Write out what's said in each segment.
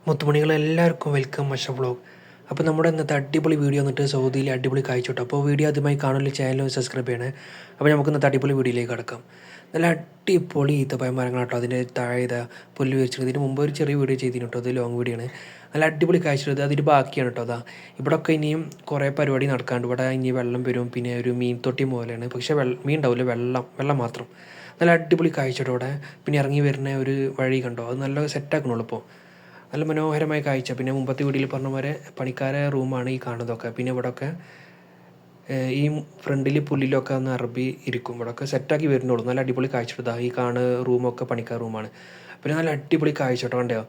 മുത്തുമണികളെല്ലാവർക്കും welcome മഷ vlog. അപ്പോൾ നമ്മുടെ ഇന്നത്തെ അടിപൊളി വീഡിയോ വന്നിട്ട് സൗദിയിലെ അടിപൊളി കാഴ്ച കേട്ടോ. അപ്പോൾ വീഡിയോ ആദ്യമായി കാണുന്ന ചാനൽ സബ്സ്ക്രൈബ് ചെയ്യണേ. അപ്പോൾ നമുക്ക് ഇന്നത്തെ അടിപൊളി വീഡിയോയിലേക്ക് കടക്കാം. നല്ല അടിപൊളി ഈത്തപ്പഴം മരങ്ങൾ കേട്ടോ. അതിൻ്റെ താഴെ പുല്ല് വെച്ചിട്ട് ഇതിന് മുമ്പ് ഒരു ചെറിയ വീഡിയോ ചെയ്തിരുന്നു കേട്ടോ. അത് ലോങ് വീഡിയോ ആണ്. നല്ല അടിപൊളി കാഴ്ച. അതിൻ്റെ ബാക്കിയാണ് കേട്ടോ. ഇവിടെയൊക്കെ ഇനിയും കുറേ പരിപാടി നടക്കാണ്ട്. ഇവിടെ ഇനി വെള്ളം വരും, പിന്നെ ഒരു മീൻ തൊട്ടി പോലെയാണ്. പക്ഷേ മീൻ ഉണ്ടാവില്ല, വെള്ളം മാത്രം. നല്ല അടിപൊളി കാഴ്ച കേട്ടോ ഇവിടെ. പിന്നെ ഇറങ്ങി വരുന്ന ഒരു വഴി കണ്ടോ, അത് നല്ല സെറ്റാക്കണുള്ളൂ ഇപ്പോൾ. നല്ല മനോഹരമായ കാഴ്ച. പിന്നെ മുമ്പത്തെ വീഡിയോയിൽ പറഞ്ഞ പോലെ പണിക്കാരെ റൂമാണ് ഈ കാണുന്നതൊക്കെ. പിന്നെ ഇവിടെയൊക്കെ ഈ ഫ്രണ്ടിൽ പുല്ലിലൊക്കെ ഒന്ന് അറബി ഇരിക്കും. ഇവിടെയൊക്കെ സെറ്റാക്കി വരുന്നുള്ളൂ. നല്ല അടിപൊളി കാഴ്ച എടുത്താൽ ഈ റൂമൊക്കെ പണിക്കാർ റൂമാണ്. പിന്നെ നല്ല അടിപൊളി കാഴ്ച കേട്ടോ. കണ്ടോ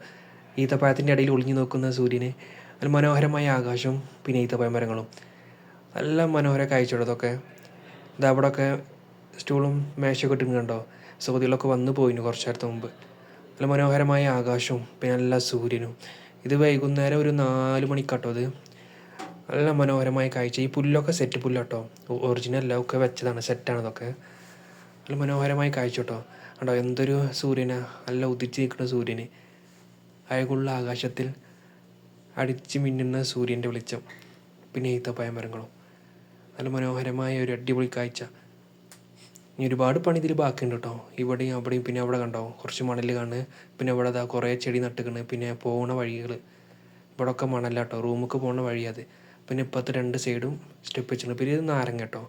ഈത്തപ്പഴത്തിൻ്റെ ഇടയിൽ ഒളിഞ്ഞു നോക്കുന്ന സൂര്യന്, നല്ല മനോഹരമായ ആകാശവും പിന്നെ ഈത്തപ്പഴ മരങ്ങളും. നല്ല മനോഹര കാഴ്ച ഇതൊക്കെ. അവിടെയൊക്കെ സ്റ്റൂളും മേശയൊക്കെ ഇട്ടിട്ടുണ്ടോ. സൗദികളൊക്കെ വന്നു പോയിന് കുറച്ച് നേരത്തെ മുമ്പ്. നല്ല മനോഹരമായ ആകാശവും പിന്നെ നല്ല സൂര്യനും. ഇത് വൈകുന്നേരം ഒരു 4 മണിക്കാട്ടോ. അത് നല്ല മനോഹരമായ കാഴ്ച. ഈ പുല്ലൊക്കെ സെറ്റ് പുല്ലാട്ടോ, ഒറിജിനൽ ഒക്കെ വെച്ചതാണ്, സെറ്റാണ് ഇതൊക്കെ. നല്ല മനോഹരമായ കാഴ്ച കേട്ടോ. കണ്ടോ എന്തൊരു സൂര്യനാ, നല്ല ഉദിച്ച് നിൽക്കുന്ന സൂര്യന്. അഴകുള്ള ആകാശത്തിൽ അടിച്ച് മിന്നുന്ന സൂര്യൻ്റെ വെളിച്ചം, പിന്നെ ഈത്തപ്പഴ മരങ്ങളും. നല്ല മനോഹരമായ ഒരു അടിപൊളി കാഴ്ച. ഇനി ഒരുപാട് പണി ഇതിൽ ബാക്കിയുണ്ട് കേട്ടോ. ഇവിടെയും അവിടെയും. പിന്നെ അവിടെ കണ്ടോ കുറച്ച് മണൽ കാണുക. പിന്നെ ഇവിടെ കുറേ ചെടി നട്ടുകണ്. പിന്നെ പോകണ വഴികൾ ഇവിടെയൊക്കെ മണല്ല കേട്ടോ. റൂമിലേക്ക് പോകുന്ന വഴി അത്. പിന്നെ ഇപ്പോഴത്തെ 2 സൈഡും സ്റ്റെപ്പ് വെച്ചിട്ടുണ്ട്. പിന്നെ ഇത് നാരങ്ങ കേട്ടോ,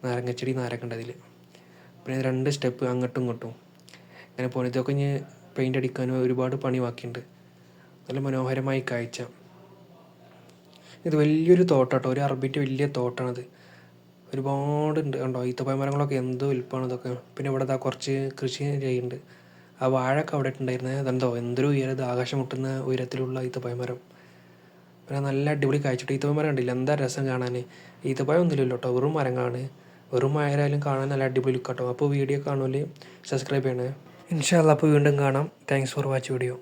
നാരങ്ങച്ചെടി ഉണ്ട് അതിൽ. പിന്നെ 2 സ്റ്റെപ്പ് അങ്ങോട്ടും ഇങ്ങോട്ടും അങ്ങനെ പോകുന്നത്. ഇതൊക്കെ ഇനി പെയിൻ്റ് അടിക്കാനും ഒരുപാട് പണി ബാക്കിയുണ്ട്. നല്ല മനോഹരമായി കാഴ്ച. ഇത് വലിയൊരു തോട്ടാട്ടോ, ഒരു അറബിൻ്റെ വലിയ തോട്ടാണത്. ഒരുപാടുണ്ട് കണ്ടോ. ഈത്തപ്പഴ മരങ്ങളൊക്കെ എന്തോ വലിപ്പമാണ് ഇതൊക്കെ. പിന്നെ ഇവിടെ കുറച്ച് കൃഷി ചെയ്യുന്നുണ്ട്. ആ വാഴയൊക്കെ അവിടെ ഇട്ടുണ്ടായിരുന്നത് അതെന്തോ എന്തൊരു ഉയരം, ആകാശം മുട്ടുന്ന ഉയരത്തിലുള്ള ഈത്തപ്പഴ മരം. പിന്നെ നല്ല അടിപൊളി കാഴ്ച. ഈത്തപ്പഴ മരം കണ്ടില്ല, എന്താ രസം കാണാൻ. ഈത്തപ്പഴം ഒന്നുമില്ലല്ലോ കേട്ടോ, വെറും മരങ്ങളാണ്. വെറും മരമായാലും കാണാൻ നല്ല അടിപൊളി കേട്ടോ. അപ്പോൾ വീഡിയോ കാണുമല്ലോ, സബ്സ്ക്രൈബ് ചെയ്യണേ. ഇൻഷാ അല്ലാ. അപ്പോൾ വീണ്ടും കാണാം. Thanks for watch video.